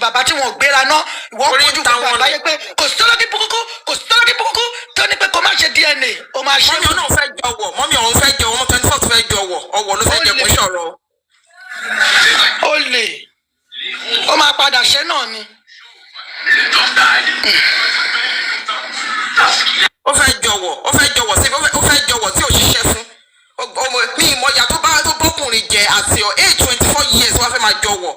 Bàbá tí wọn gbéra náà wọ́n kojú gbogbo àgbáyé pé kò sọ́dọ̀ kí burúkú tó ní pé kó má ṣe DNA ó máa ṣe. mọ́mí ọ̀hún fẹ́ jọ̀wọ́ mọ́mí ọ̀hún fẹ́ jọ̀wọ́ ọmọ 24 fẹ́ jọ̀wọ́ ọwọ́ ló fẹ́ jẹ kó ṣọ̀rọ̀. ó lè ó máa padà ṣe náà ni. ó fẹ́ jọ̀wọ́ sí ó fẹ́ jọ̀wọ́ tí ò ṣiṣẹ́ fún mi ìmọ̀ya tó bọ́kùnrin jẹ àti age 24 years wọ́n fẹ́ máa jọ̀wọ́.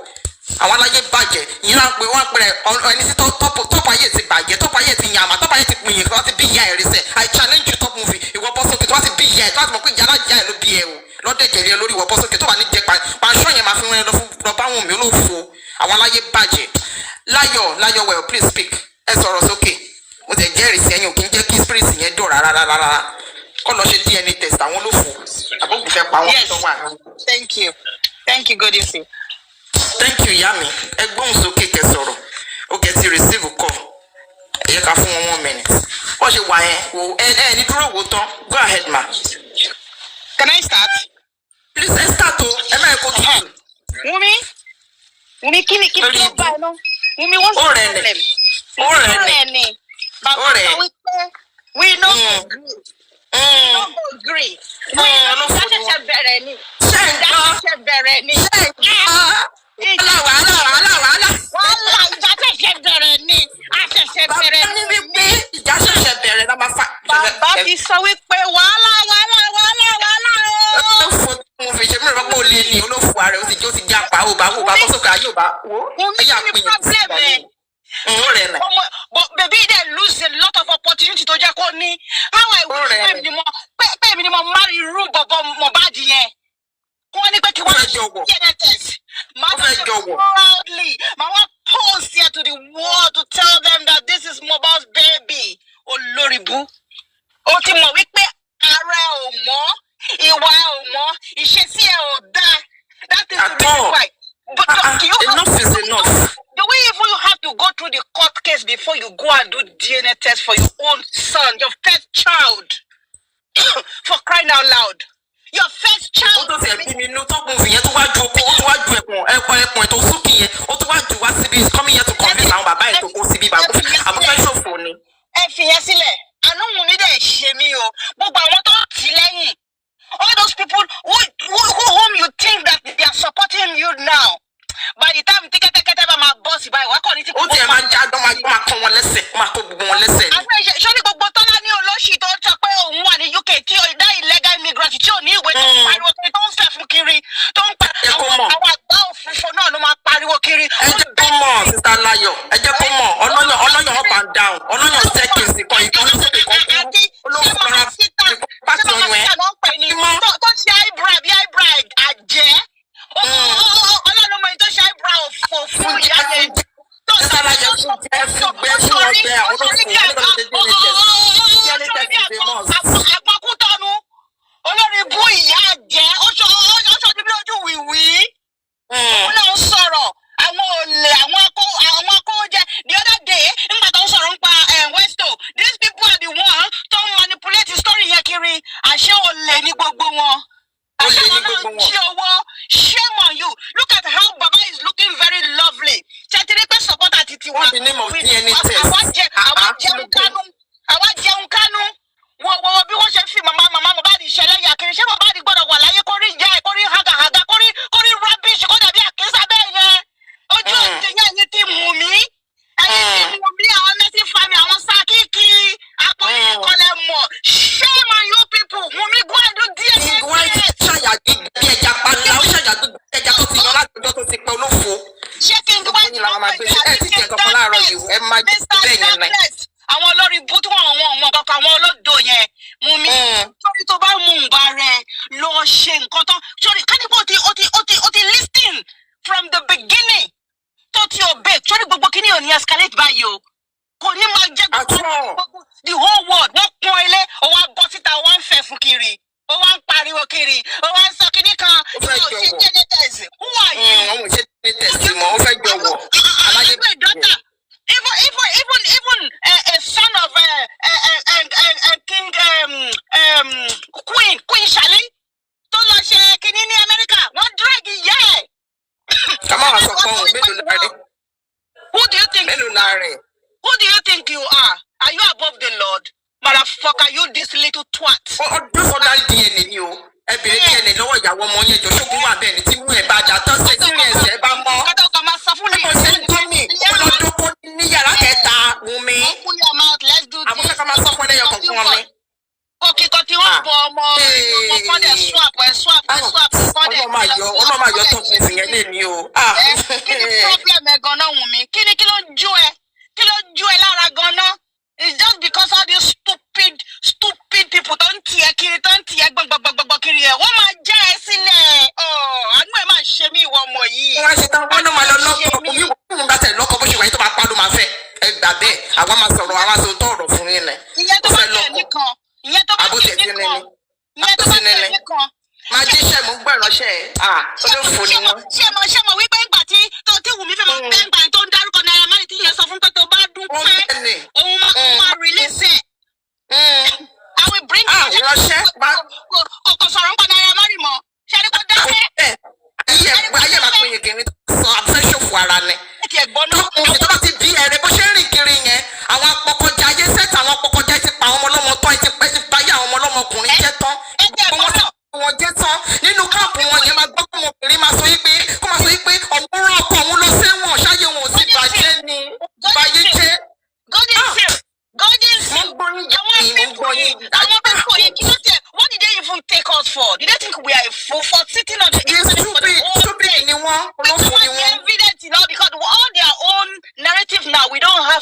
Àwọn aláyé bàjẹ́ yìí náà pé wọ́n pẹ̀rẹ̀ ẹni tí tọ́pù ayé ti bàjẹ́ tọ́pù ayé ti yàmà tọ́pù ayé ti pìyìn kí wọ́n ti bí ìyá ẹ̀ rí sẹ́ I challenge you top movie ìwọ bọ́ sókè tí wọ́n ti bí ìyá ẹ̀ tí wọ́n ti mọ̀ pé yàrá ìyá ẹ̀ ló bí ẹ̀ o lọ́dẹ̀jẹ̀ rẹ lórí ìwọ bọ́ sókè tó wà ní jẹ pàṣọ yẹn máa fi wọn lọ bá wọn mi olóòfo àwọn aláyé bàjẹ́ láyọ̀ well please speak ẹ sọ̀rọ̀ sókè mo tẹ̀ jẹ́rìí sí ẹ̀yin ò kí ń jẹ́ kí spirit yẹn dùn rárá kọ́ lọ ṣe DNA test àwọn olóòfo àbókù fẹ́ pa wọ́n tó wà. Thank you good evening. Thank you Yami ẹgbọ́n sókè kẹ sọ̀rọ̀ ó kẹ ti receive call ẹ yẹ ká fún wọn 1 minute wọ́n ṣe wà yẹn wò ẹ ní dúró wò tán go ahead ma. Can I start? Please start o ẹ má ẹ kó tutù. Wunmi kí ni ó bá ẹ náà Wunmi, what's the problem? Already. But we don't agree. We don't agree. We don't agree. Bàbá ti sọ wípé wàhálà. But baby, they lose a lot of opportunity to Jaconi. How I wish pay minimum marry room Mohbad yen. Proudly, my one post here to the world to tell them that this is Mohbad's baby. Oh Loribu. Oh Timo wípé ara o mo, ìwà o mo, ìṣesí ẹ ò dá. That is the reason why. But enough is enough. Do we even have to go through the court case before you go and do DNA test for your own son, your first child? For crying out loud. Your first child. All those people whom you think that they are supporting you now. By the time take my boss by what call it? Surely Bobotona ni oloshi to talk pé òun wà ní UK tí that illegal immigrant tí ò ní ìwé tó ń pariwo kiri tó ń fẹ́ fún kiri tó ń pa àwọn àgbà òfurufú náà ló máa pariwo kiri. Ẹ jẹ́ kó mọ̀ Sister Layo, ẹ jẹ́ kó mọ̀ ọlọ́yàn up and down, ọlọ́yàn staircase kan ìkan ló ṣe kan kú olófin pàṣẹ ọ̀nà ẹ̀. Tó ṣe eyebrow àjẹ́. Ọlọ́run mọ̀ tó ṣe eyebrow fún ìyá yẹn. Àgbọ̀kútọ́nu olórí bú ìyá jẹ́ ó ṣojú bí lójú wìwì. Òun náà ń sọ̀rọ̀ àwọn olè àwọn akówójẹ the other day nígbà tó ń sọ̀rọ̀ nípa Westo these people are the one tó ń manipulate story yẹn kiri àṣé olè ní gbogbo wọn. Shame on you. Look at how Baba is looking very lovely. What's the name of DNA test? Àwa jẹun kánú. Wo bí wọ́n ṣe fi màmá Mohbad ìṣẹ̀lẹ̀ yà kiri. Ṣé Mohbad gbọ́dọ̀ wà láyé kórí ìyá ẹ̀ kórí hàgàhàgà kórí rubbish kó dàbí àkísà bẹ́ẹ̀ yẹn. Ojú ọ̀sẹ̀ yẹn ni ti Wunmi. Ẹni tí Wunmi àwọn mẹ́sì fami àwọn sákìkì. Àpòyí kọlẹ̀ mọ̀. Shame on you people. Wunmi go and do DNA test. Àwọn olórí bútú àwọn ọmọ kankan àwọn olódò yẹn Wunmi sórí tó bá mú un bá rẹ lọ ṣe nǹkan tán sórí kánìpọ̀ ó ti listen from the beginning tó ti obey sórí gbogbo kíní ò ní escalate báyìí o kò ní máa jẹ́ gbogbo the whole world wọ́n pọ́n ilé ó wá bọ́ síta ó wá ń fẹ́ fún kiri ó wá ń pariwo kiri ó wá ń sọ kíní kan ó ṣe jẹ́nẹ́tẹ̀sì who are you? Even a son of King Queen Shali tó lọ ṣe kíní ní America wọ́n drag ìyá ẹ̀. Who do you think you are? Are you above the Lord? Motherfucker, you this little twat. Let's do this. Okay, continue for more. Swap. It's just because all these stupid people don't tear kiri. What my Jessile? Oh, I know my shemi one more year. Ṣé mo wí pé ìgbà tí Wunmi fẹ́ máa bẹ́ẹ̀ gbà tó ń dárúkọ Naira Marley tí yẹn sọ fún pé tó bá dún pé òun máa release ẹ̀. I will bring kò sọ̀rọ̀ nípa Naira Marley mọ́. Ṣé ẹni kò dákẹ́? Ayé máa pín yín kìíní sọ àfẹ́ṣòfò ara ni.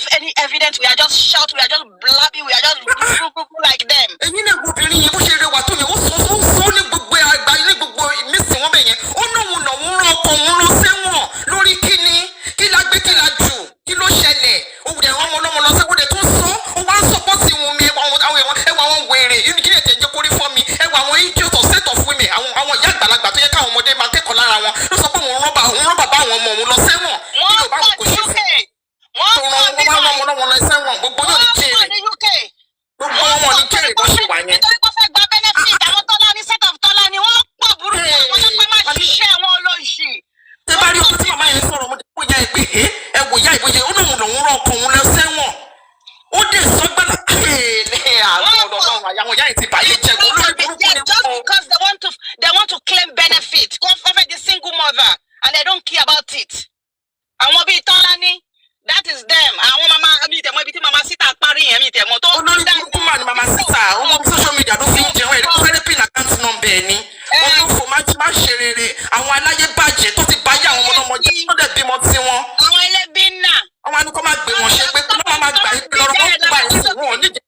have any evidence. We are just shouting. We are just blabbing. We are just like them. Because they want to claim benefit. Go for the single mother, and they don't care about it. I want to be Tolani. That is them. I want mama. I mean, mama sit at Paris. I mean, mama sit at social media. Don't think you're ready. Don't pin account number any. Oh, for my share. I want to get budget. Don't buy your own money. Don't let them on see one. I want to be now. I want to come back. We want to share. Mama buy.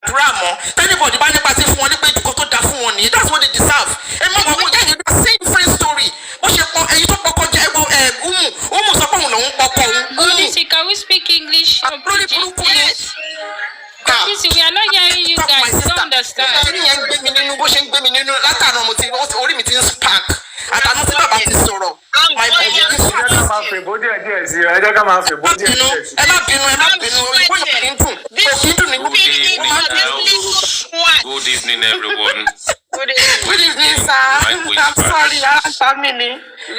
Drama. Anybody buy the party for one. They go to that for one. That's what they deserve. And mama, we get the same friend story. What's your point? You talk about can we speak English? Yes. We are not hearing you guys. We don't understand. Good evening, everyone. Good evening, sir. I'm sorry, family.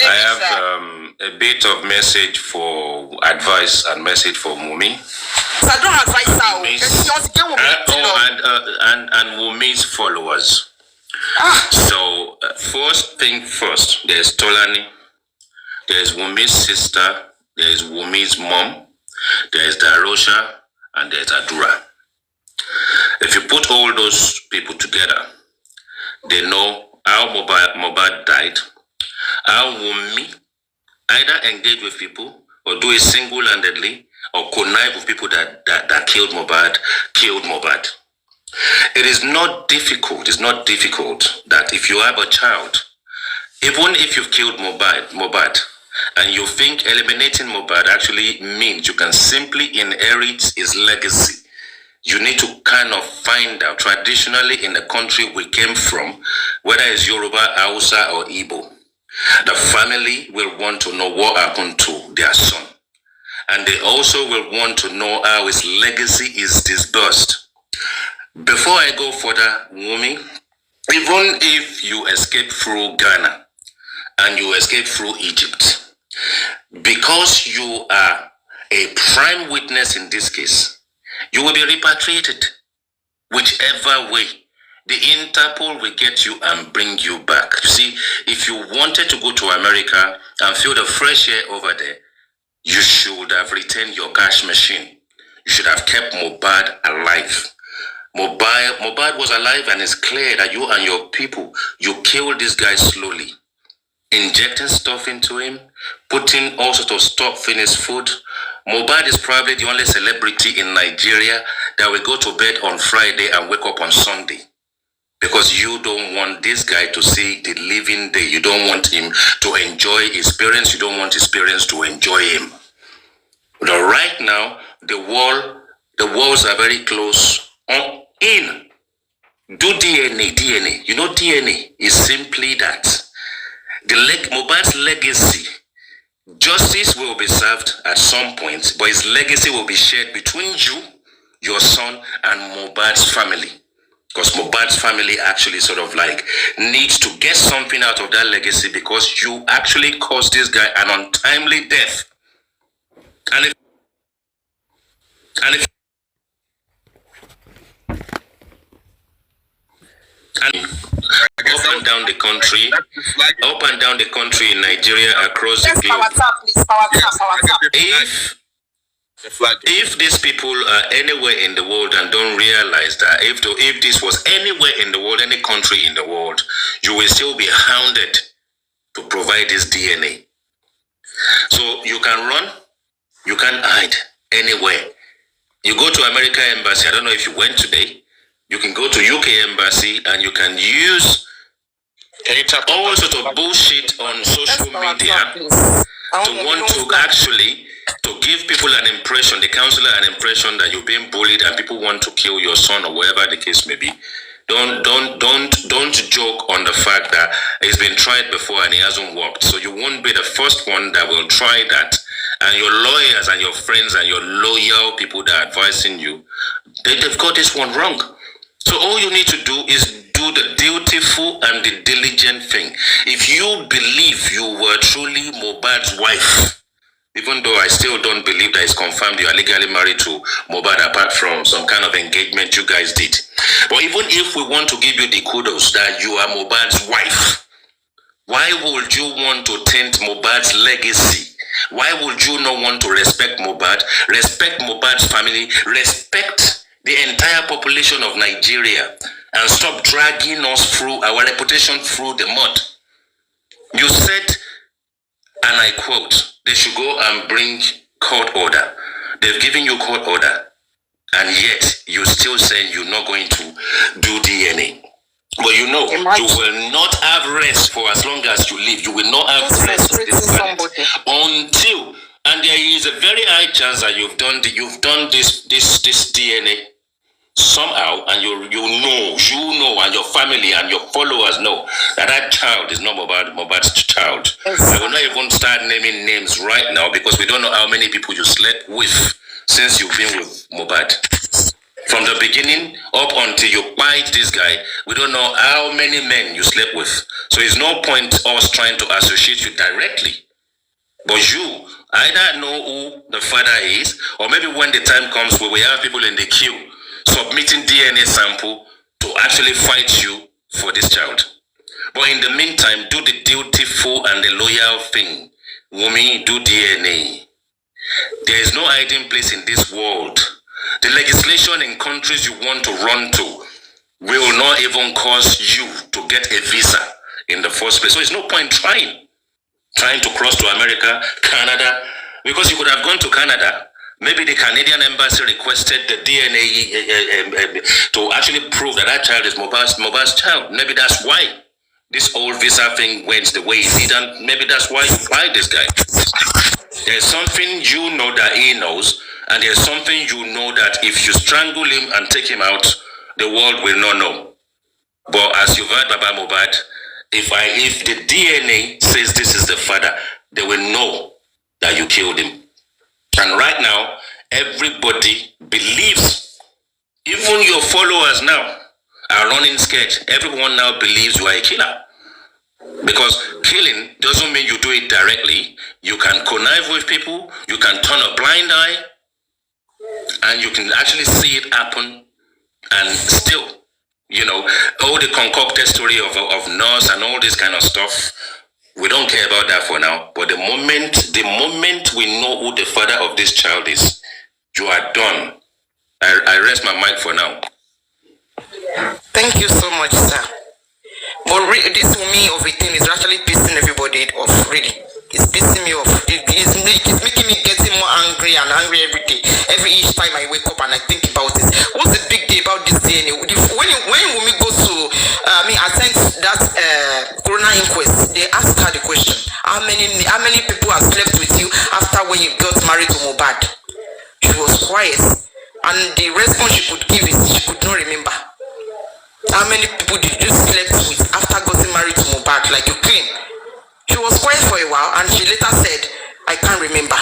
I have a bit of message for advice and message for Wunmi. So I don't advise and Wunmi's followers. So first thing first, there's Tolani, there's Wunmi's sister, there's Wunmi's mom, there's Darosha, and there's Adura. If you put all those people together, they know how Mohbad died, how Wunmi either engage with people or do it single-handedly or connive with people that killed Mohbad. It is not difficult. It's not difficult that if you have a child, even if you've killed Mohbad, and you think eliminating Mohbad actually means you can simply inherit his legacy, you need to kind of find out, traditionally in the country we came from, whether it's Yoruba, Hausa, or Igbo, the family will want to know what happened to their son. And they also will want to know how his legacy is disbursed. Before I go further, Wunmi, even if you escape through Ghana and you escape through Egypt, because you are a prime witness in this case, you will be repatriated. Whichever way, the Interpol will get you and bring you back. You see, if you wanted to go to America and feel the fresh air over there, you should have retained your cash machine. You should have kept Mohbad alive. Mohbad was alive, and it's clear that you and your people, you killed this guy slowly. Injecting stuff into him, putting all sorts of stuff in his food. Mohbad is probably the only celebrity in Nigeria that will go to bed on Friday and wake up on Sunday. Because you don't want this guy to see the living day. You don't want him to enjoy his parents. You don't want his parents to enjoy him. But right now, the walls are very close. In. Do DNA. You know, DNA is simply that. Mohbad's legacy, justice will be served at some point, but his legacy will be shared between you, your son, and Mohbad's family. Because Mohbad's family actually sort of like needs to get something out of that legacy, because you actually caused this guy an untimely death. And if up and down the country in Nigeria, across the globe. If these people are anywhere in the world and don't realize that if this was anywhere in the world, any country in the world, you will still be hounded to provide this DNA. So you can run, you can hide anywhere. You go to American Embassy, I don't know if you went today, you can go to UK Embassy and you can use all sorts of bullshit on social media to want to actually to give people an impression, the counselor an impression that you're being bullied and people want to kill your son or whatever the case may be. Don't joke on the fact that it's been tried before and it hasn't worked. So you won't be the first one that will try that. And your lawyers and your friends and your loyal people that are advising you, they've got this one wrong. So all you need to do is do the dutiful and the diligent thing. If you believe you were truly Mohbad's wife, even though I still don't believe that it's confirmed you are legally married to Mohbad apart from some kind of engagement you guys did. But even if we want to give you the kudos that you are Mohbad's wife, why would you want to taint Mohbad's legacy? Why would you not want to respect Mohbad, respect Mohbad's family, respect the entire population of Nigeria, and stop dragging us through our reputation through the mud? You said, and I quote, they should go and bring court order. They've given you court order, and yet you still saying you're not going to do DNA. But you know, you will not have rest for as long as you live. You will not have rest on this planet until, and there is a very high chance that you've done this DNA somehow, and you know, and your family and your followers know that child is not Mohbad's child. I will not even start naming names right now because we don't know how many people you slept with since you've been with Mohbad. From the beginning up until you bite this guy, we don't know how many men you slept with. So it's no point us trying to associate you directly. But you either know who the father is, or maybe when the time comes where we have people in the queue submitting DNA sample to actually fight you for this child. But in the meantime, do the dutiful and the loyal thing. Wunmi, do DNA. There is no hiding place in this world. The legislation in countries you want to run to will not even cause you to get a visa in the first place. So it's no point trying to cross to America, Canada, because you could have gone to Canada. Maybe the Canadian embassy requested the DNA to actually prove that child is Mohbad's child. Maybe that's why this whole visa thing went the way it did, and maybe that's why you fight this guy. There's something you know that he knows, and there's something you know that if you strangle him and take him out, the world will not know. But as you've heard Baba Mohbad, if the DNA says this is the father, they will know that you killed him. And right now, everybody believes, even your followers now are running scared. Everyone now believes you are a killer. Because killing doesn't mean you do it directly. You can connive with people, you can turn a blind eye, and you can actually see it happen, and still, you know, all the concocted story of nurse and all this kind of stuff, we don't care about that for now. But the moment we know who the father of this child is, you are done. I rest my mic for now. Thank you so much, sir. But this Wunmi of a thing is actually pissing everybody off, really. It's pissing me off. It's making me getting more angry and angry every day. Each time I wake up and I think about it. What's the big deal about this DNA? When Wunmi goes to, attend that corona inquest, they ask her the question, how many people have slept with you after when you got married to Mohbad? She was quiet. And the response she could give is she could not remember. How many people did you sleep with after getting married to Mohbad, like you claim? She was quiet for a while and she later said, I can't remember.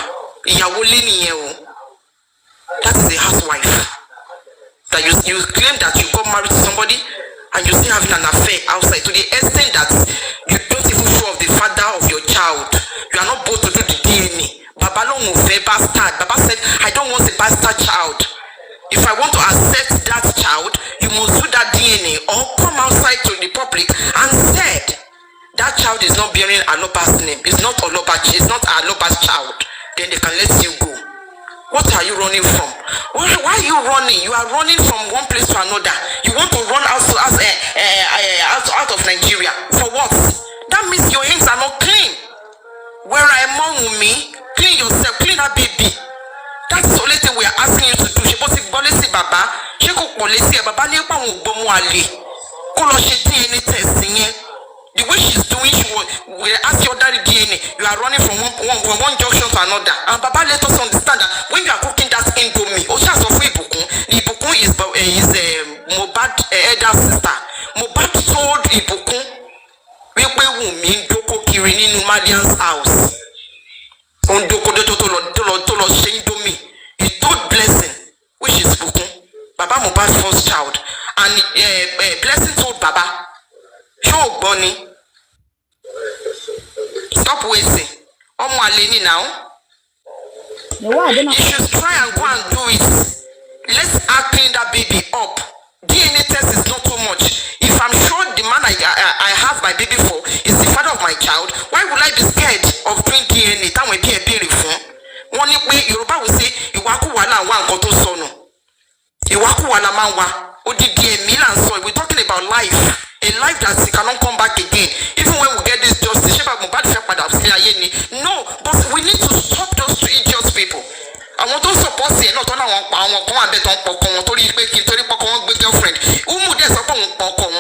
That is a housewife. That you claim that you got married to somebody and you're still having an affair outside, to the extent that you don't even show of the father of your child. You are not both to do the DNA. Baba no bastard. Baba said, I don't want a bastard child. If I want to accept that child, you must do that DNA or come outside to the public and said that child is not bearing Aloba's name. It's not Aloba's child. Then they can let you go. What are you running from? Why are you running? You are running from one place to another. You want to run out of Nigeria. For what? That means your hands are not clean. Where I am Wunmi, clean yourself, clean that baby. That's the only thing we are asking you to do. bó ti gbọ́ lésì bàbá ṣé kò pọ̀ lésì ẹ̀ bàbá ní pé àwọn ògbómọ àlè kó lọ ṣe DNA test yẹn. The way she's doing, we ask your daddy DNA, you are running from one junction to another. And Baba let us understand that when you are cooking that indomie, Oshas of Ibukun, Ibukun is Mohbad elder sister. Mohbad told Ibukun, we Wunmi doko kiri nínú Madian's house. On doko to ṣe indomie. He told Blessing, which is Ibukun, Baba Mohbad's first child, and Blessing told Baba. Show Bonnie. Stop wasting. Omo aleni now. You should try and go and do it. Let's clean that baby up. DNA test is not too much. If I'm sure the man I have my baby for is the father of my child, why would I be scared of doing DNA? That will be a beautiful. One way Yoruba will say, Iwaku wala wa nkan to sọnù. Iwaku wala ma wa. Odidi Milan so we're talking about life. A life that cannot come back again. Even when we get this justice, no, but we need to stop those two idiot people. I want to support here, not on our come and bet on Pokon, girlfriend. Umu des upon Pokon.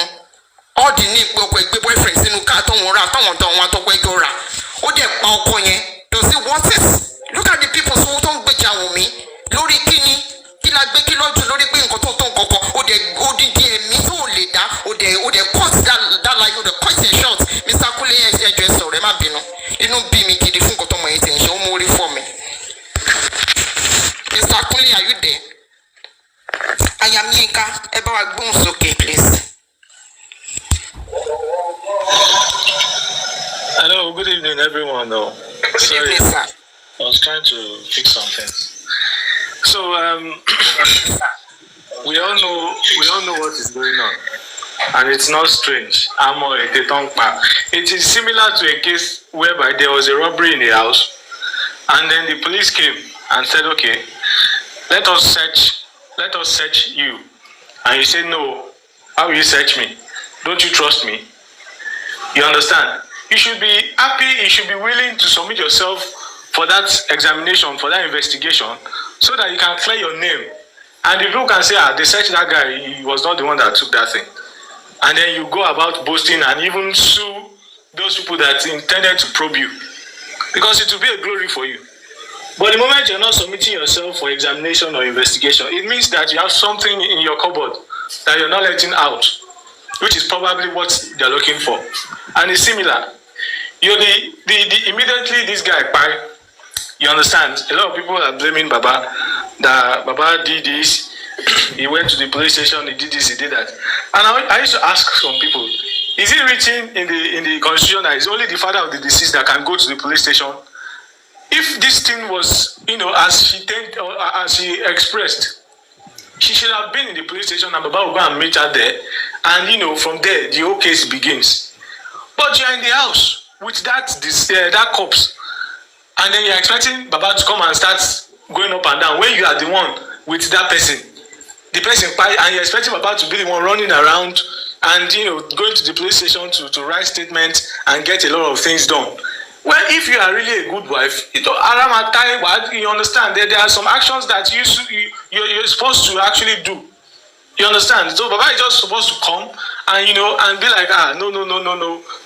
All the new boyfriends in Ukaton or Raton don't want to wake or oh, they're Pokonye. Does it want this? Look at the people who don't be me. Lori Kini, Kila Bekilo, Lori Pin Koton Koko, or the Miso leader, or the court that like the question shots. Mr. Kule is a dress or Remabino. You know, be me, Kid, if you go to my thing, show more for me. Mr. Kule, are you there? I am Yinka, about bones, okay, please. Hello, good evening, everyone. Though, sorry, Evening, sir. I was trying to fix something. So, we all know what is going on, and it's not strange. It is similar to a case whereby there was a robbery in the house, and then the police came and said, "Okay, let us search you," and you say, "No, how will you search me? Don't you trust me?" You understand? You should be happy. You should be willing to submit yourself for that examination, for that investigation, so that you can clear your name. And the people can say, they searched that guy, he was not the one that took that thing. And then you go about boasting and even sue those people that intended to probe you. Because it will be a glory for you. But the moment you're not submitting yourself for examination or investigation, it means that you have something in your cupboard that you're not letting out, which is probably what they're looking for. And it's similar. You're immediately this guy, you understand? A lot of people are blaming Baba, that Baba did this, he went to the police station, he did this, he did that. And I used to ask some people, is it written in the constitution that it's only the father of the deceased that can go to the police station? If this thing was, as she expressed, she should have been in the police station and Baba will go and meet her there. And, from there, the whole case begins. But you're in the house with that corpse. And then you're expecting Baba to come and start going up and down when you are the one with that person. The person, and you're expecting Baba to be the one running around and, going to the police station to write statements and get a lot of things done. Well, if you are really a good wife, you understand that there are some actions that you're supposed to actually do. You understand? So Baba is just supposed to come and and be like, no,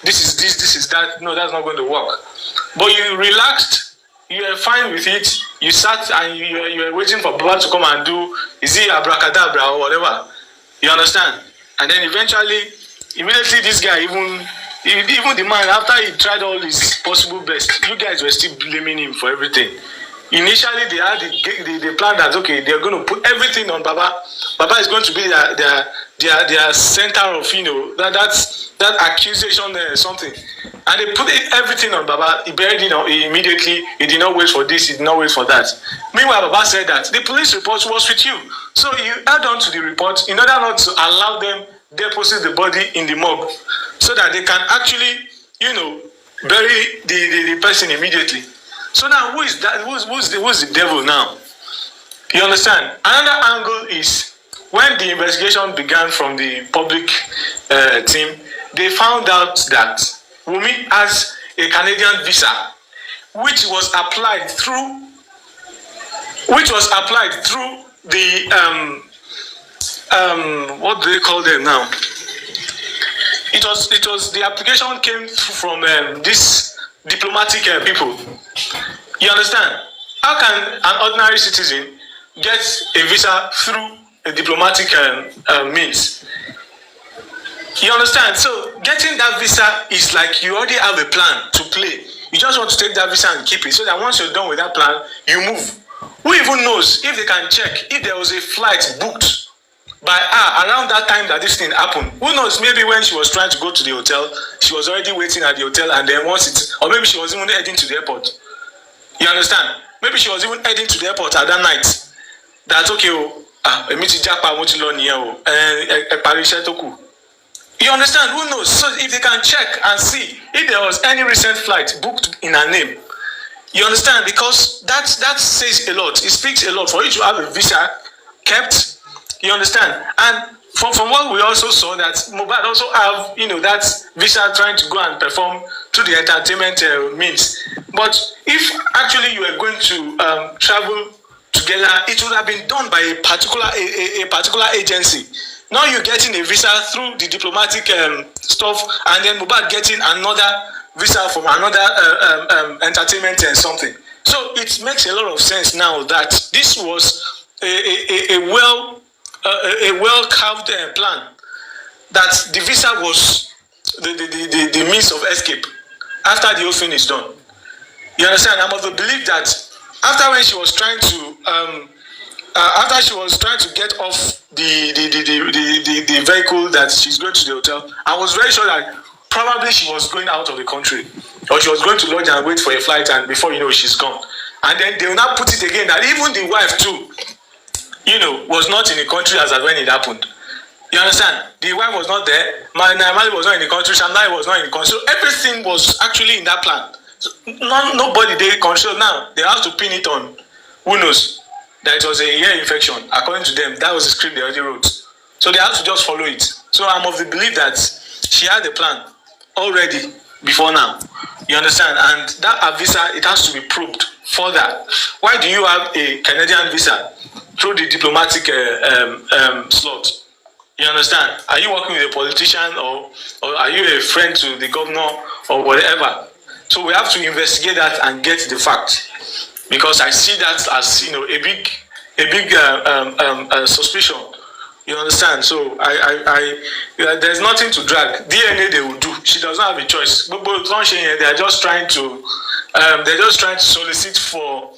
this is this, this is that. No, that's not going to work. But you relaxed, you are fine with it. You sat and you are waiting for Baba to come and do, is it abracadabra or whatever? You understand? And then immediately this guy, even the man, after he tried all his possible best, you guys were still blaming him for everything. Initially, they had the plan that, okay, they're going to put everything on Baba. Baba is going to be their center of, that accusation something. And they put everything on Baba. He buried it immediately. He did not wait for this. He did not wait for that. Meanwhile, Baba said that the police report was with you. So you held on to the report in order not to allow them deposit the body in the morgue so that they can actually, bury the person immediately. So now, who is that? Who's the devil now? You understand? Another angle is when the investigation began from the public team, they found out that Wunmi has a Canadian visa, which was applied through the what do they call them now? It was the application came from these diplomatic people. You understand? How can an ordinary citizen get a visa through a diplomatic means? You understand? So getting that visa is like you already have a plan to play. You just want to take that visa and keep it, so that once you're done with that plan, you move. Who even knows if they can check if there was a flight booked by her around that time that this thing happened? Who knows? Maybe when she was trying to go to the hotel, she was already waiting at the hotel, and then once it, or maybe she was even heading to the airport. You understand? Maybe she was even heading to the airport at that night. That's okay. You understand? Who knows? So if they can check and see if there was any recent flight booked in her name, you understand? Because that says a lot. It speaks a lot for you to have a visa kept. You understand? And from what we also saw, that Mohbad also have, that visa trying to go and perform through the entertainment means. But if actually you were going to travel together, it would have been done by a particular agency. Now you're getting a visa through the diplomatic stuff, and then Mohbad getting another visa from another entertainment and something. So it makes a lot of sense now that this was a well carved plan, that the visa was the means of escape after the whole thing is done. You understand? I'm of the belief that after when she was trying to get off the vehicle that she's going to the hotel, I was very sure that probably she was going out of the country, or she was going to lodge and wait for a flight, and before you know, she's gone. And then they will now put it again that even the wife too, was not in the country as at when it happened. You understand? The wife was not there. Naimali was not in the country. Shamnai was not in the country. So everything was actually in that plan. So nobody they control now. They have to pin it on. Who knows? That it was a ear infection. According to them, that was the script they already wrote. So they have to just follow it. So I'm of the belief that she had a plan already before now. You understand? And that visa, it has to be probed further. Why do you have a Canadian visa through the diplomatic slot? You understand? Are you working with a politician, or are you a friend to the governor or whatever? So we have to investigate that and get the fact, because I see that as a big suspicion. You understand? So there's nothing to drag. DNA they will do. She does not have a choice. But they are just trying to solicit for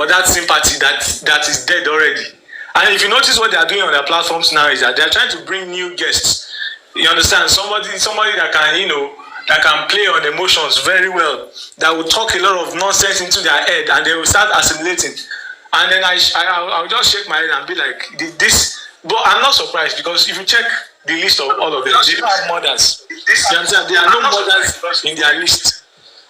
that sympathy that is dead already. And if you notice what they are doing on their platforms now is that they are trying to bring new guests. You understand? Somebody that can that can play on emotions very well, that will talk a lot of nonsense into their head, and they will start assimilating. And then I'll just shake my head and be like, this. But I'm not surprised, because if you check the list of all of them, they don't have mothers. You understand? There are no mothers in their list.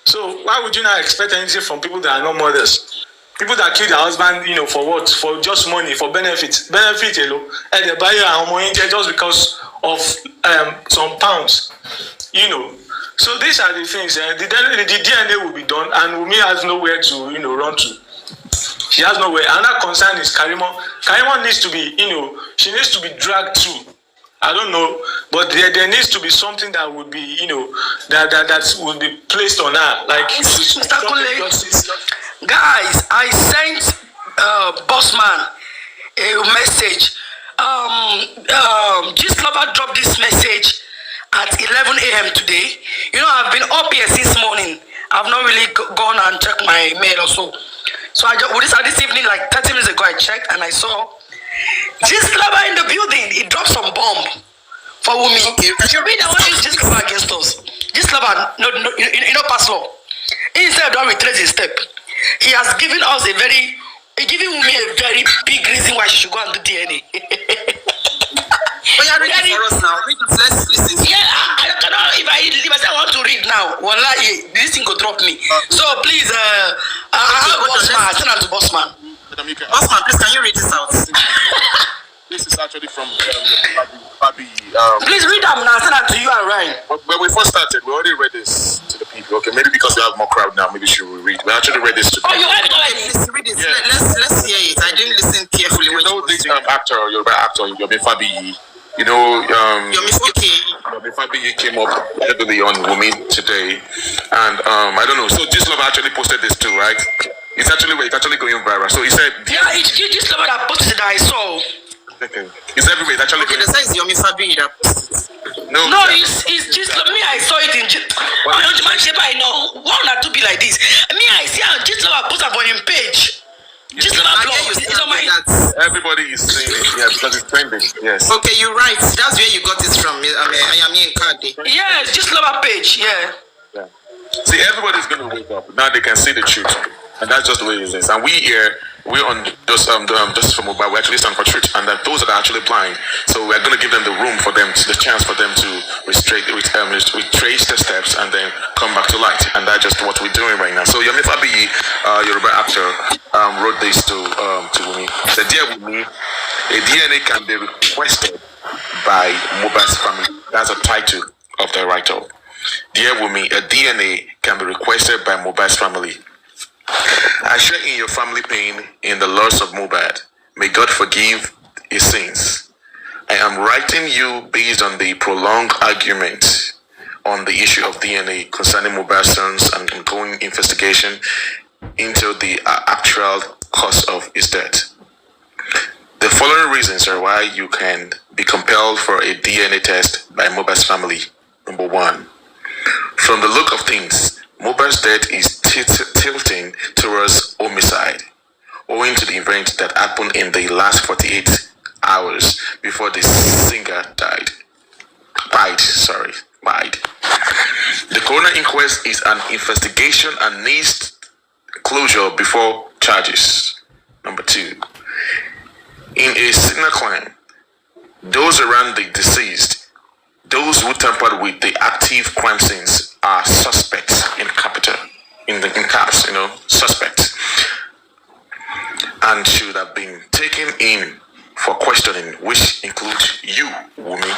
So why would you not expect anything from people that are not mothers? People that kill their husband, for what? For just money, for benefit. Benefit, and they buy just because of some pounds. So these are the things. The DNA will be done, and Wunmi has nowhere to run to. She has nowhere. Another concern is Karimo. Karimo needs to be, she needs to be dragged too. I don't know, but there needs to be something that would be, that would be placed on her. Like, Mr. Kule, guys, I sent Bossman a message. Gistlover dropped this message at 11 a.m. today. I've been up here since morning. I've not really gone and checked my mail or so. So this evening, like 30 minutes ago, I checked and I saw Gistlover in the building. He dropped some bomb for Wunmi. Okay. You read that one is Gistlover against us. Gistlover, no pass law. Instead of don't retrace his step, he has given us giving Wunmi a very big reason why she should go and do DNA. But you're reading for us now. Let's listen. Yeah, I cannot. If I say I want to read now, wallahi, this thing could drop me. So please, I have Bossman. Send it to Bossman. Bossman, please, can you read this out? This is actually from Babi. Please read them now. Send that to you and Ryan. When we first started, we already read this to the people. Okay, maybe because we have more crowd now, maybe she will read. We actually read this to them. Oh, you read it already? Please read it. Yeah. Let's hear it. I didn't listen carefully when you this actor, Yoruba actor, Yomi Fabiyi. You know, Yomi Fabiyi came up heavily on Wunmi today, and I don't know. So Gislova actually posted this too, right? It's actually going viral. So he said, yeah, it's Gislova that posted that I saw. Okay. It's everywhere. It's actually the size Yomi Fabiyi that posted. No, it's just me. I saw it in. I know one or two be like this. Me, I see how Gislova posted on him page. Everybody is saying it, yeah, because it's trending. Yes. Okay, you're right. That's where you got it from. I am in Kadi. Yes, Gislova page. Yeah. See, everybody's gonna wake up now. They can see the truth, and that's just the way it is. And we're on just for Mohbad. We actually stand for truth, and that those that are actually blind. So we're gonna give them the room for them, the chance for them to retrace the steps and then come back to light. And that's just what we're doing right now. So Yomi Fabiyi, Yoruba actor, wrote this to Wunmi. The dear Wunmi, a DNA can be requested by Mohbad's family. That's the title of the write-up. Dear Wunmi, a DNA can be requested by Mohbad's family. I share in your family pain in the loss of Mohbad. May God forgive his sins. I am writing you based on the prolonged argument on the issue of DNA concerning Mohbad's sons and ongoing investigation into the actual cause of his death. The following reasons are why you can be compelled for a DNA test by Mohbad's family. Number 1. From the look of things, Mohbad's death is tilting towards homicide, owing to the event that happened in the last 48 hours before the singer died. The coroner inquest is an investigation and needs closure before charges. Number 2. In a similar claim, those around the deceased, those who tampered with the active crime scenes are suspects in caps, suspects, and should have been taken in for questioning, which includes you, Wunmi.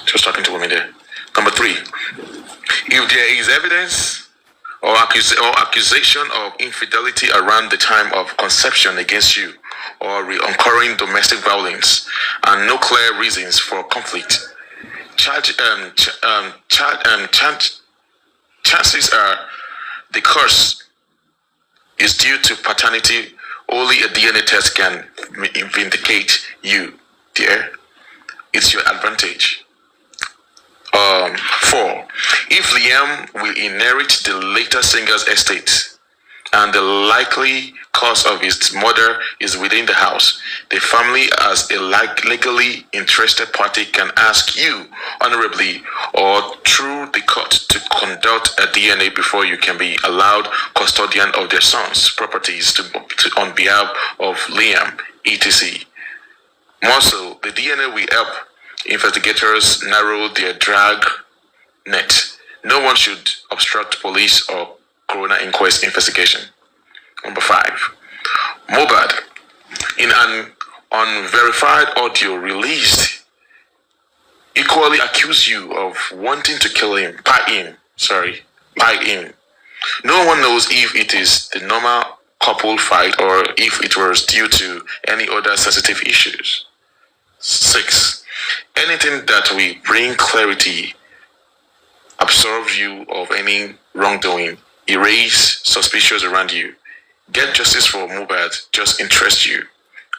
Just talking to Wunmi there. Number 3, if there is evidence or accusation of infidelity around the time of conception against you, or recurring domestic violence, and no clear reasons for conflict, chances are the cause is due to paternity. Only a DNA test can vindicate you, dear. It's your advantage. 4. If Liam will inherit the later singer's estate, and the likely cause of his murder is within the house, the family as a legally interested party can ask you honorably or through the court to conduct a DNA before you can be allowed custodian of their son's properties on behalf of Liam, etc. More so, the DNA will help investigators narrow their drag net. No one should obstruct police or coroner inquest investigation. Number 5. Mohbad, in an unverified audio released, equally accused you of wanting to kill him, by him. No one knows if it is the normal couple fight or if it was due to any other sensitive issues. 6. Anything that will bring clarity, absolve you of any wrongdoing, erase suspicions around you, get justice for Mohbad, just interest you.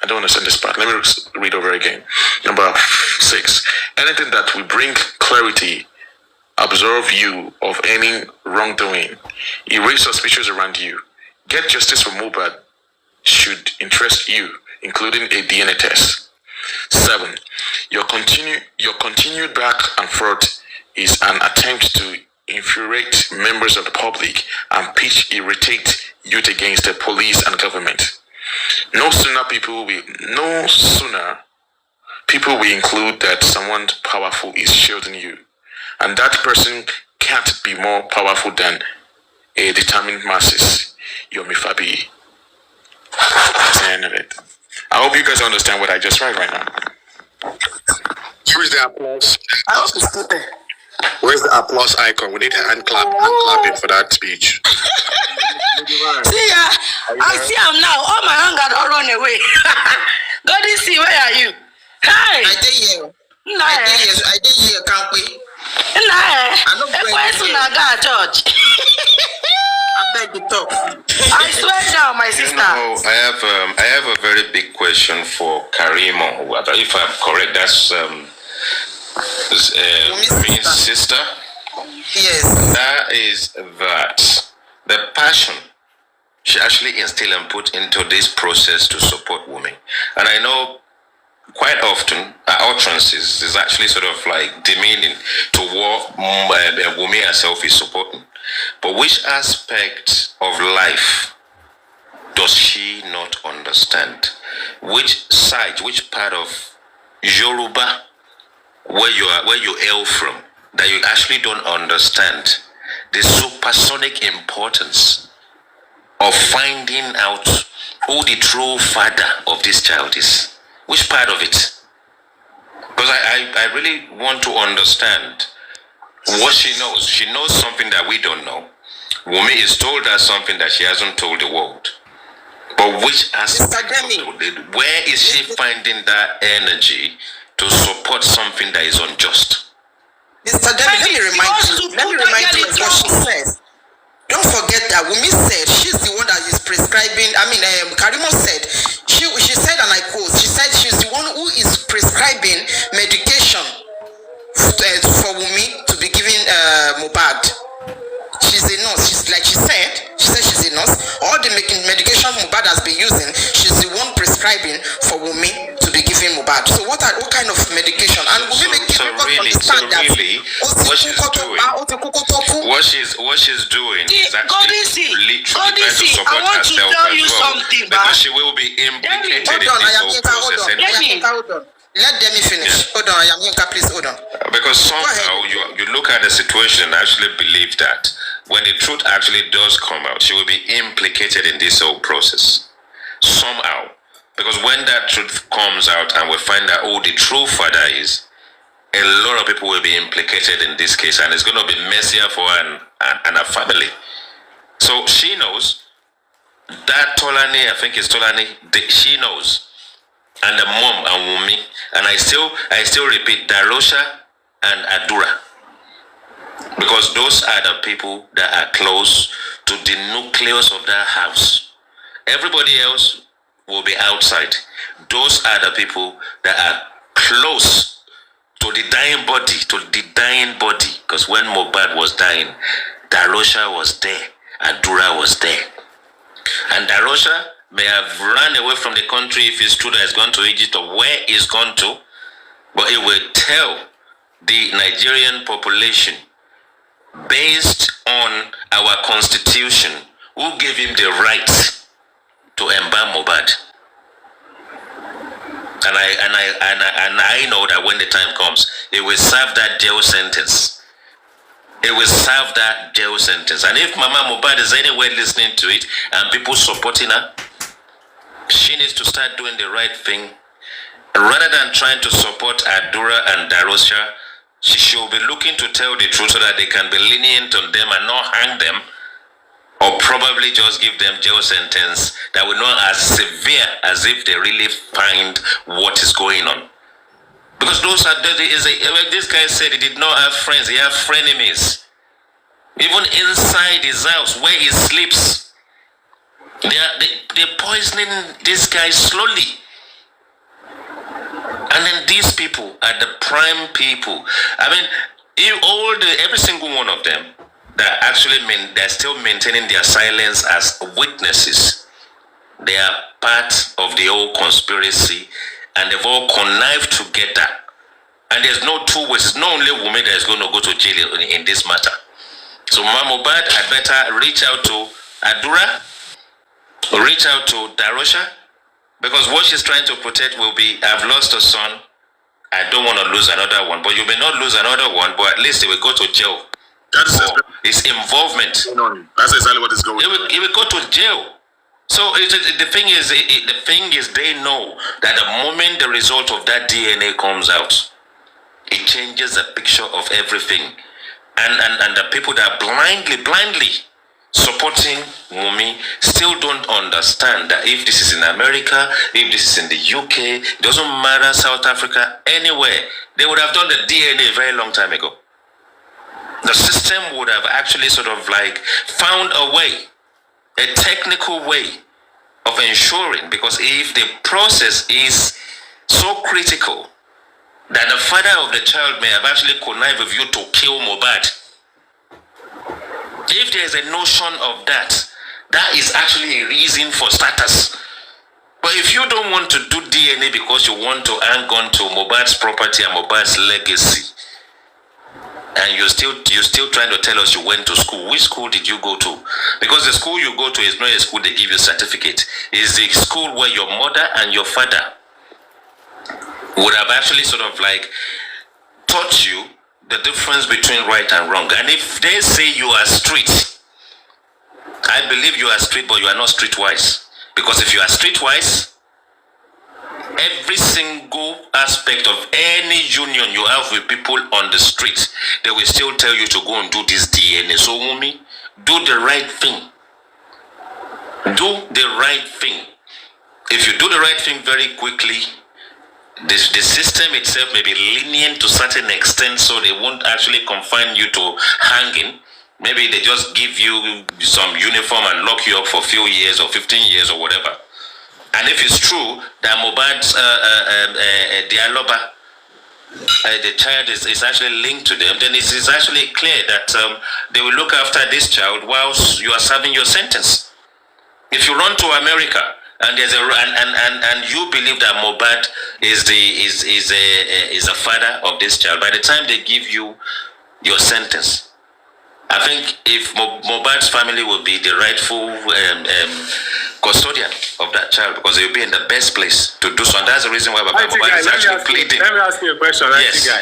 I don't understand this part. Let me read over again. Number 6. Anything that will bring clarity, absolve you of any wrongdoing, erase suspicions around you, get justice for Mohbad, should interest you, including a DNA test. 7. Your continued back and forth is an attempt to infuriate members of the public and irritate youth against the police and government. No sooner people will include that someone powerful is shielding you, and that person can't be more powerful than a determined masses. Yomi Fabiyi. That's the end of it. I hope you guys understand what I just read right now. Where's the applause? I hope it's good there. Where's the applause icon? We need hand clapping for that speech. See, I see him now. All my anger don't run away. Godisi, where are you? Hi. I did here. Nah. I did here, can't we? Nah. I'm not going to church. I beg you talk. I swear down, my sister. I have a very big question for Karimo. If I'm correct, that's Wumi's sister. Yes. That is that the passion she actually instilled and put into this process to support Wunmi. And I know quite often her utterances is actually sort of like demeaning to what Wunmi herself is supporting. But which aspect of life does she not understand? Which side, which part of Yoruba where you hail from that you actually don't understand the supersonic importance of finding out who the true father of this child is? Which part of it? Because I really want to understand what she knows. She knows something that we don't know. Wunmi is told us something that she hasn't told the world. But which aspect of it? Where is she finding that energy to support something that is unjust? Mr. Demi, let me remind you of what she says. Don't forget that Wunmi said she's the one that is prescribing. Karimo said she said, and I quote, she said she's the one who is prescribing medication for Wunmi to be giving Mohbad. She's a nurse. She said she's a nurse. All the medication Mohbad has been using, she's the one prescribing for Wunmi to be giving Mohbad. So what kind of medication? And Wunmi what she's doing is actually literally trying to support herself as well, because she will be implicated in this whole process. Hold on. Let Demi finish. Hold on, Yamyinka, please hold on. Because somehow you look at the situation and actually believe that when the truth actually does come out, she will be implicated in this whole process. Somehow. Because when that truth comes out and we find out who the true father is, a lot of people will be implicated in this case, and it's going to be messier for her and her family. So she knows that Tolani, I think it's Tolani, she knows. And the mom and Wunmi, and I still repeat, Darosha and Adura, because those are the people that are close to the nucleus of that house. Everybody else will be outside. Those are the people that are close to the dying body, because when Mohbad was dying, Darosha was there, Adura was there, and Darosha may have run away from the country if it's true that he's gone to Egypt or where he's gone to, but it will tell the Nigerian population, based on our constitution, who gave him the right to embalm Mohbad. And I know that when the time comes, it will serve that jail sentence. It will serve that jail sentence. And if Mama Mohbad is anywhere listening to it and people supporting her, she needs to start doing the right thing. Rather than trying to support Adura and Darosha, she should be looking to tell the truth so that they can be lenient on them and not hang them, or probably just give them jail sentence that will not as severe as if they really find what is going on. Because those are this guy said he did not have friends, he had frenemies. Even inside his house where he sleeps, they're poisoning this guy slowly. And then these people are the prime people. I mean, every single one of them that actually they're still maintaining their silence as witnesses. They are part of the whole conspiracy, and they've all connived together. And there's no two ways. It's not only Wunmi that is going to go to jail in this matter. So Mama Mohbad had better reach out to Adura, reach out to Darosha, because what she's trying to protect will be, I've lost a son, I don't want to lose another one. But you may not lose another one, but at least he will go to jail. That's his involvement. That's exactly what is going on. He will go to jail. So the thing is, they know that the moment the result of that DNA comes out, it changes the picture of everything. And the people that blindly supporting Wunmi still don't understand that if this is in America, if this is in the UK, it doesn't matter, South Africa, anywhere, they would have done the DNA a very long time ago. The system would have actually sort of like found a way, a technical way of ensuring, because if the process is so critical that the father of the child may have actually connived with you to kill Mohbad, if there is a notion of that, that is actually a reason for status. But if you don't want to do DNA because you want to hang on to Mohbad's property and Mohbad's legacy, and you're still trying to tell us you went to school, which school did you go to? Because the school you go to is not a school they give you a certificate. It's the school where your mother and your father would have actually sort of like taught you the difference between right and wrong. And if they say you are street, I believe you are street, but you are not streetwise. Because if you are streetwise, every single aspect of any union you have with people on the street, they will still tell you to go and do this DNA. So Wunmi, do the right thing. Do the right thing. If you do the right thing very quickly, the system itself may be lenient to a certain extent, so they won't actually confine you to hanging. Maybe they just give you some uniform and lock you up for a few years or 15 years or whatever. And if it's true that Mohbad's Dialoba, the child is actually linked to them, then it is actually clear that they will look after this child whilst you are serving your sentence. If you run to America and there's and you believe that Mohbad is a father of this child, by the time they give you your sentence, I think if Mohbad's family will be the rightful custodian of that child, because they will be in the best place to do so, and that's the reason why Mohbad is actually pleading. Let me ask you a question, yes. guy.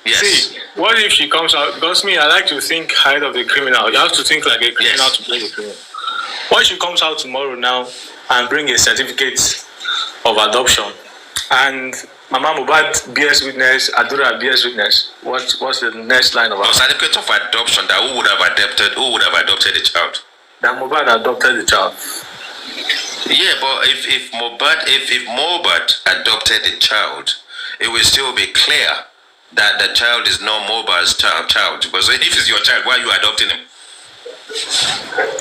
Yes. See, what if she comes out? Because me, I like to think ahead of the criminal. You have to think like a criminal to play the criminal. What if she comes out tomorrow now and bring a certificate of adoption, and Mama Mohbad bears witness, Adura bears witness? What's the next line of certificate of adoption? That who would have adopted the child? That Mohbad adopted the child. Yeah, but if Mohbad adopted the child, it will still be clear that the child is not Mohbad's child. Because if it's your child, why are you adopting him?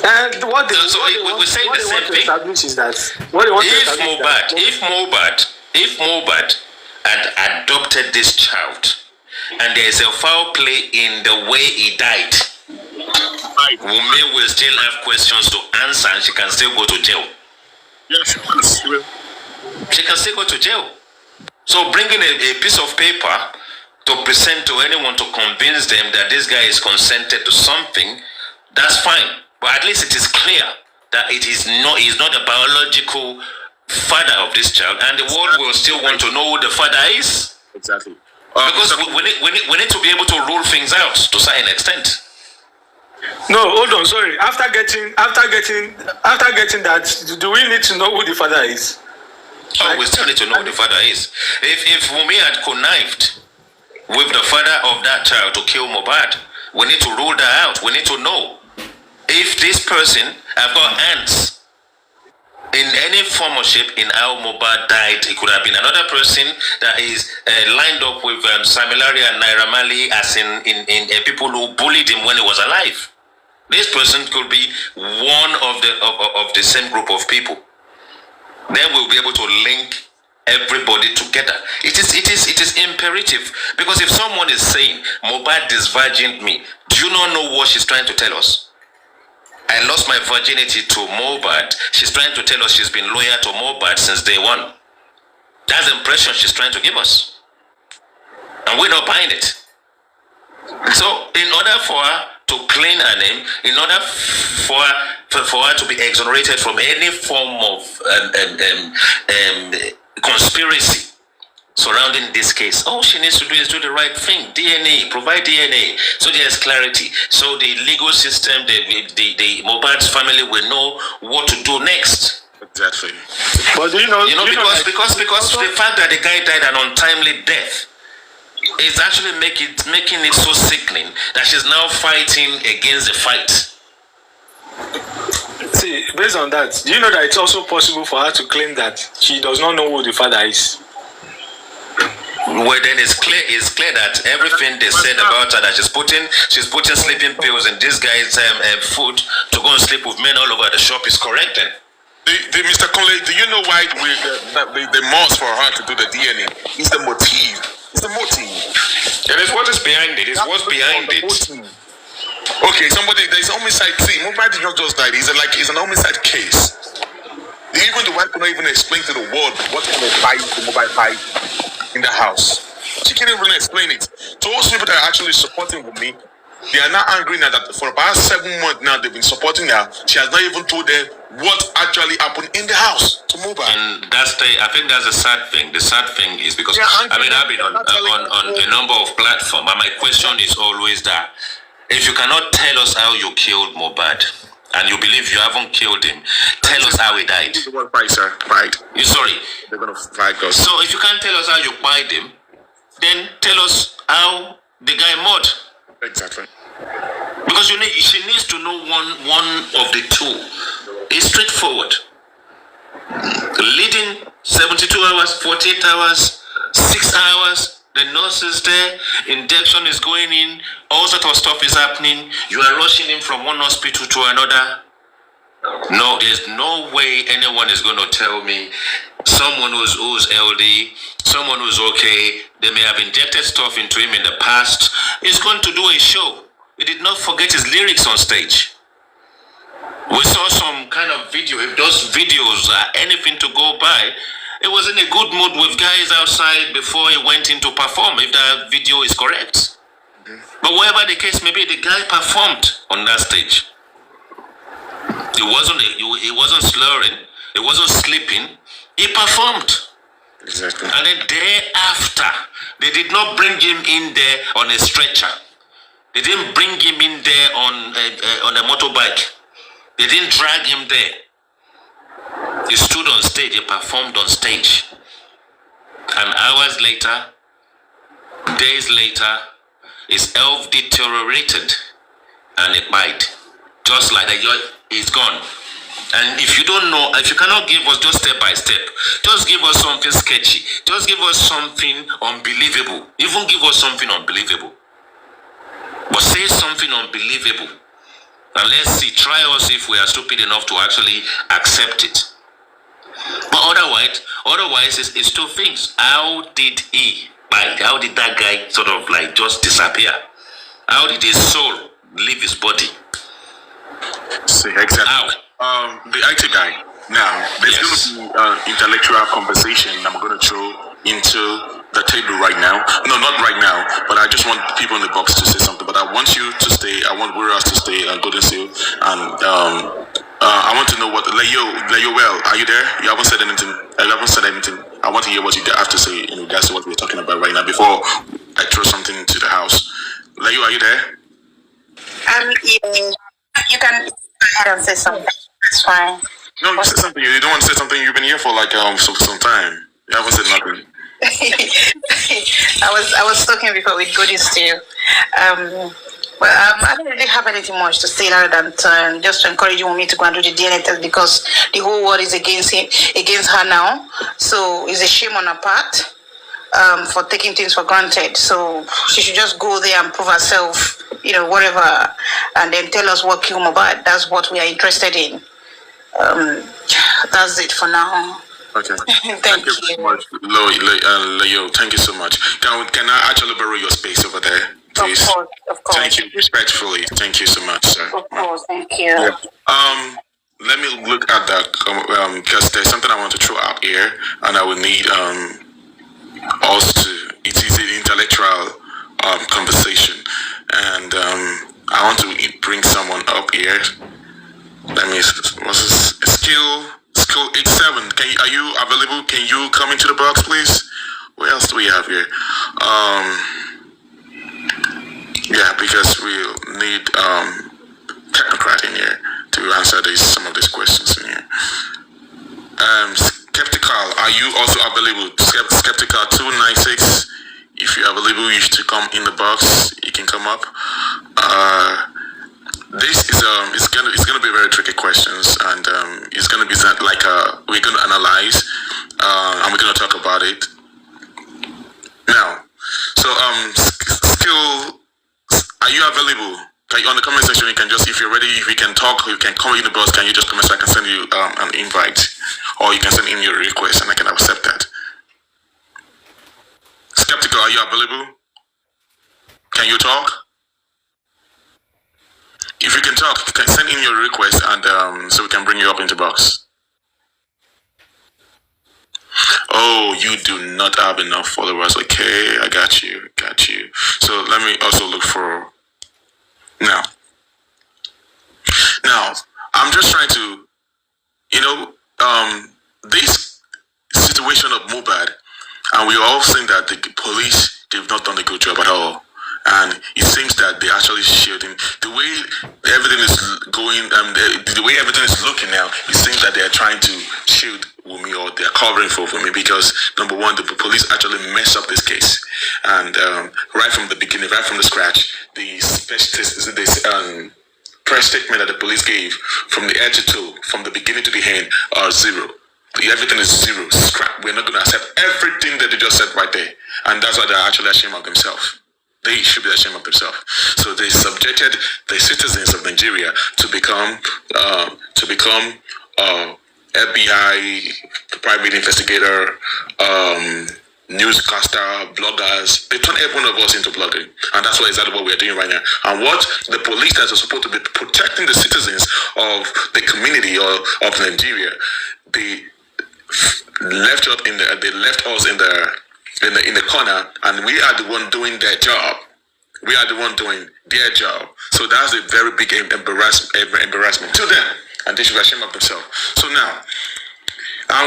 And what they we say the same thing. Is that what they want if Mohbad had adopted this child, and there is a foul play in the way he died, Wunmi will still have questions to answer, and she can still go to jail. Yes, she will. She can still go to jail. So bringing a piece of paper to present to anyone to convince them that this guy is consented to something, that's fine. But at least it is clear that he's not the biological father of this child, and the world will still want to know who the father is. Exactly. Because we need to be able to rule things out to a certain extent. No, hold on, sorry. After getting that, do we need to know who the father is? Oh, we still need to know who the father is. If Wunmi had connived with the father of that child to kill Mohbad, we need to rule that out. We need to know if this person have got hands in any form or shape in how Mohbad died. It could have been another person that is lined up with Samilari and Naira Marley, as in people who bullied him when he was alive. This person could be one of the same group of people. Then we'll be able to link everybody together. It is imperative, because if someone is saying Mohbad disvirgined me, do you not know what she's trying to tell us? I lost my virginity to Mohbad. She's trying to tell us she's been loyal to Mohbad since day one. That's the impression she's trying to give us, and we're not buying it. So in order for her to clean her name, in order for her to be exonerated from any form of conspiracy surrounding this case, all she needs to do is do the right thing. DNA, provide DNA, so there's clarity. So the legal system, the Mohbad's family will know what to do next. Exactly. But because the fact that the guy died an untimely death is actually making it so sickening that she's now fighting against the fight. See, based on that, do you know that it's also possible for her to claim that she does not know who the father is? Well, then it's clear that everything they said about her, that she's putting sleeping pills in this guy's food to go and sleep with men all over the shop, is correct then. Mr. Conley, do you know why the must for her to do the DNA is the motive? It's the motive. It is what is behind it. It's what's behind it. Okay, there's homicide. See, Mohbad did not just die. It's an homicide case. Even the wife could not even explain to the world what kind of fight the Mohbad fight in the house. She can't even explain it. So those people that are actually supporting Wunmi, they are now angry now that for about 7 months now they've been supporting her. She has not even told them what actually happened in the house to Mohbad. And I think that's the sad thing. The sad thing is because I've been on a number of platforms, and my question is always that if you cannot tell us how you killed Mohbad, and you believe you haven't killed him, tell us how he died. Right, sir. Right. You sorry? They're gonna fight us. So if you can't tell us how you killed him, then tell us how the guy murdered. Exactly. Because she needs to know one of the two. It's straightforward. Leading 72 hours, 48 hours, 6 hours. The nurse is there, injection is going in, all sort of stuff is happening. You are rushing him from one hospital to another. No, there's no way anyone is going to tell me someone who's healthy, someone who's okay, they may have injected stuff into him in the past, is going to do a show. He did not forget his lyrics on stage. We saw some kind of video. If those videos are anything to go by, it was in a good mood with guys outside before he went in to perform, if that video is correct. But whatever the case may be, the guy performed on that stage. He wasn't slurring, he wasn't sleeping, he performed. Exactly. And then day after, they did not bring him in there on a stretcher. They didn't bring him in there on a motorbike. They didn't drag him there. He stood on stage, he performed on stage. And hours later, days later, his health deteriorated and he died. Just like that, he's gone. And if you don't know, if you cannot give us just step by step, just give us something sketchy. Just give us something unbelievable. Even give us something unbelievable. But say something unbelievable. And let's see, try us if we are stupid enough to actually accept it. But otherwise it's two things. How did he buy? How did that guy sort of like just disappear? How did his soul leave his body? See, exactly. How? The IT guy. Now, there's going to be intellectual conversation I'm going to throw into the table right now. No, not right now, but I just want people in the box to say something. But I want you to stay. I want Warriors to stay and Golden Seal. And I want to know what Leo, well, are you there? You haven't said anything. I want to hear what you have to say in regards to what we're talking about right now before I throw something into the house. Leo, are you there? You can go ahead and say something. It's fine. No, you said something. You don't want to say something. You've been here for like some time. You haven't said nothing. I was talking before with Goody still. I don't really have anything much to say other than just to encourage Wunmi to go and do the DNA test because the whole world is against her now. So it's a shame on her part for taking things for granted. So she should just go there and prove herself, whatever, and then tell us what killed Mohbad. That's what we are interested in. That's it for now. Okay. Thank you so much, Leo. Thank you so much. Can I actually borrow your space over there, please? Of course. Thank you, respectfully. Thank you so much, sir. Of course, thank you. Yeah. Let me look at that because there's something I want to throw out here, and I will need us to. It is an intellectual conversation, and I want to bring someone up here. Let me. What's this? Skill 87. Are you available? Can you come into the box, please? What else do we have here? Yeah, because we need technocrat in here to answer some of these questions in here. Skeptical, are you also available? Skeptical 296. If you're available, you should come in the box. You can come up. This is it's gonna be very tricky questions, and it's gonna be like we're gonna analyze, and we're gonna talk about it now. So skill, are you available? Can you, on the comment section, you can just, if you're ready, if you can talk, you can come in the box. Can you just comment so I can send you an invite, or you can send in your request and I can accept that. Skeptical, are you available? Can you talk? If you can talk, you can send in your request, and so we can bring you up into box. Oh, you do not have enough followers. Okay, I got you. So let me also look for now. I'm just trying to, this situation of Mohbad, and we all think that the police, they've not done a good job at all. And it seems that they actually shielding the way everything is going. The way everything is looking now, it seems that they are trying to shield Wunmi, or they are covering for Wunmi, because number one, the police actually messed up this case, and right from the beginning, right from the scratch, the press statement that the police gave from the head to toe, from the beginning to the end, are zero. Everything is zero, scrap. We're not going to accept everything that they just said right there, and that's why they're actually ashamed of themselves. They should be ashamed of themselves. So they subjected the citizens of Nigeria to become FBI, private investigator, newscaster, bloggers. They turn every one of us into blogging, and that's what exactly what we're doing right now. And what the police that are supposed to be protecting the citizens of the community or of Nigeria, they left us in the corner, and we are the one doing their job. We are the one doing their job. So that's a very big embarrassment to them, and they should be ashamed of themselves. So now,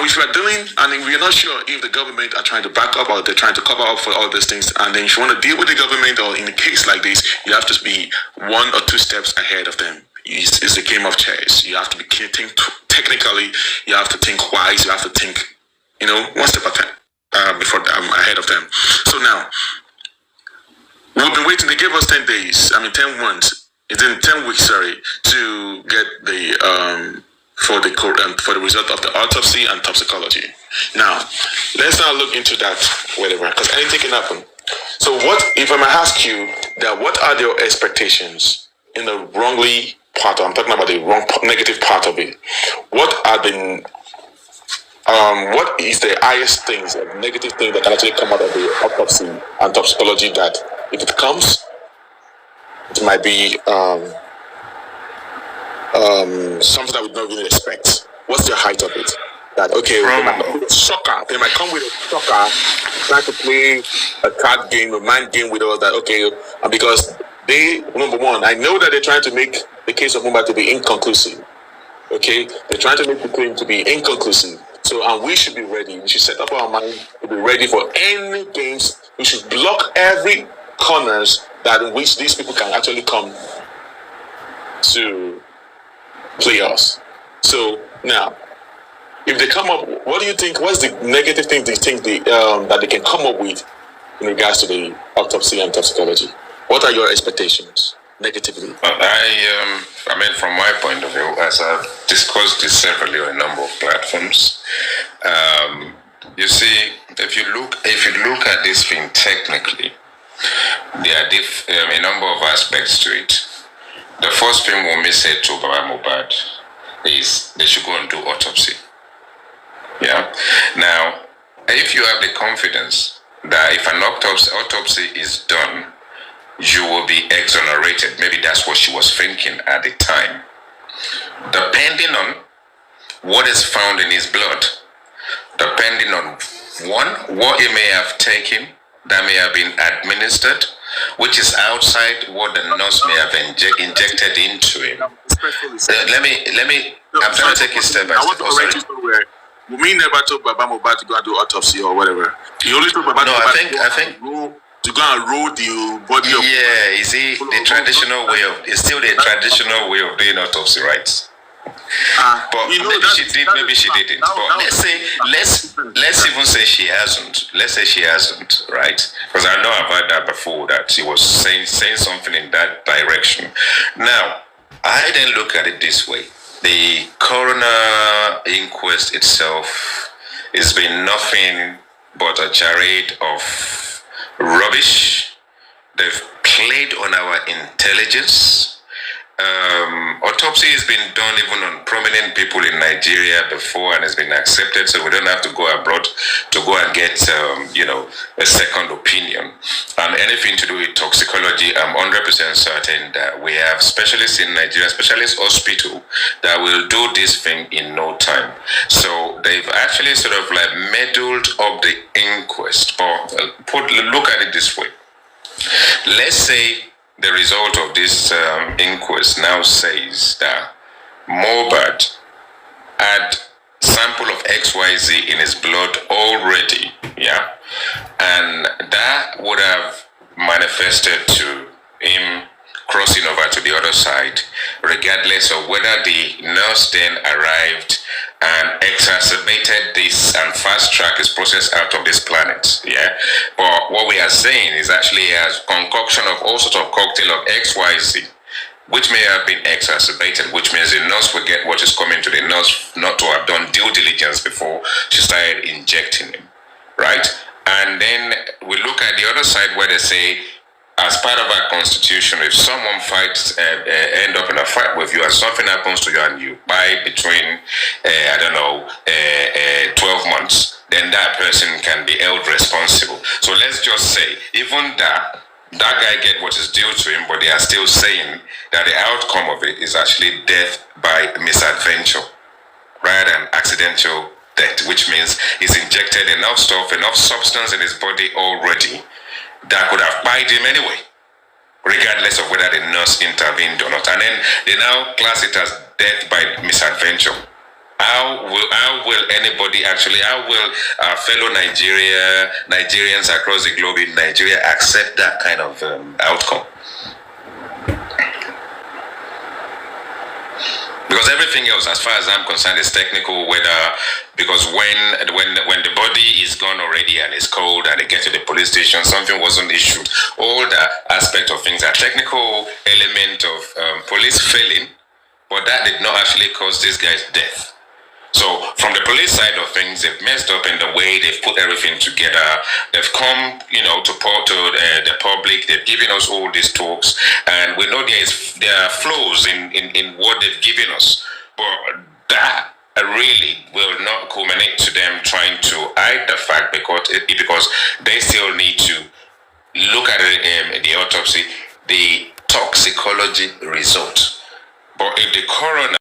if we are doing, and we're not sure if the government are trying to back up or they're trying to cover up for all these things, and then if you want to deal with the government, or in a case like this, you have to be 1 or 2 steps ahead of them. It's a game of chess. You have to think technically. You have to think wise. You have to think, 1 step ahead of them. So now, we've been waiting. They gave us 10 days. 10 months. It's in 10 weeks. Sorry, to get the for the result of the autopsy and toxicology. Now, let's not look into that, whatever, because anything can happen. So, what if I may ask you that? What are your expectations in the wrongly part? I'm talking about the wrong negative part of it. What is the highest things, the negative thing that can actually come out of the autopsy and toxicology, that if it comes, it might be something that we don't really expect? What's the height of it? That, okay, they might come with a shocker, trying to play a card game, a mind game with all that, okay, and because they, number one, I know that they're trying to make the case of Mohbad to be inconclusive, okay? They're trying to make the claim to be inconclusive. So, and we should be ready. We should set up our mind to be ready for any games. We should block every corners that in which these people can actually come to play us. So now, if they come up, what do you think? What's the negative thing do you think that they can come up with in regards to the autopsy and toxicology? What are your expectations negatively? From my point of view, as I've discussed this separately on a number of platforms, you see, if you look at this thing technically, there are a number of aspects to it. The first thing Wunmi said to Baba Mohbad is they should go and do autopsy. Yeah. Now, if you have the confidence that if an autopsy is done, you will be exonerated. Maybe that's what she was thinking at the time. Depending on what is found in his blood, depending on what he may have taken that may have been administered, which is outside what the nurse may have injected into him. Let me. I'm trying to take a step by step. Wunmi never told Baba Mohbad to go and do autopsy or whatever. He only told Baba I think to go and roll the body of. Yeah, you see, the traditional way of, it's still the traditional way of doing autopsy, right? But maybe she did, maybe she didn't. But let's even say she hasn't. Let's say she hasn't, right? Because I know I've heard that before, that she was saying something in that direction. Now, I then look at it this way. The coroner inquest itself has been nothing but a charade of rubbish. They've played on our intelligence. Autopsy has been done even on prominent people in Nigeria before and has been accepted, so we don't have to go abroad to go and get, a second opinion. And anything to do with toxicology, I'm 100% certain that we have specialists in Nigeria, specialist hospital that will do this thing in no time. So they've actually sort of like meddled up the inquest, or look at it this way. Let's say the result of this inquest now says that Mohbad had sample of XYZ in his blood already, yeah, and that would have manifested to him crossing over to the other side, regardless of whether the nurse then arrived and exacerbated this and fast-track his process out of this planet, yeah. But what we are saying is actually a concoction of all sorts of cocktail of XYZ, which may have been exacerbated, which means the nurse will get what is coming to the nurse not to have done due diligence before she started injecting him, right? And then we look at the other side where they say, as part of our constitution, if someone fights, end up in a fight with you and something happens to you and you die between, 12 months, then that person can be held responsible. So let's just say, even that guy get what is due to him, but they are still saying that the outcome of it is actually death by misadventure rather than accidental death, which means he's injected enough substance in his body already that could have died him anyway, regardless of whether the nurse intervened or not. And then they now class it as death by misadventure. How will anybody actually, how will our fellow Nigerians across the globe in Nigeria accept that kind of outcome? Because everything else, as far as I'm concerned, is technical. Because when the body is gone already and it's cold and they get to the police station, something wasn't issued. All the aspect of things are technical element of police failing, but that did not actually cause this guy's death. So from the police side of things, they've messed up in the way they've put everything together. They've come, to the public. They've given us all these talks, and we know there are flaws in what they've given us. But that really will not culminate to them trying to hide the fact because they still need to look at it, the autopsy, the toxicology result. But if the coroner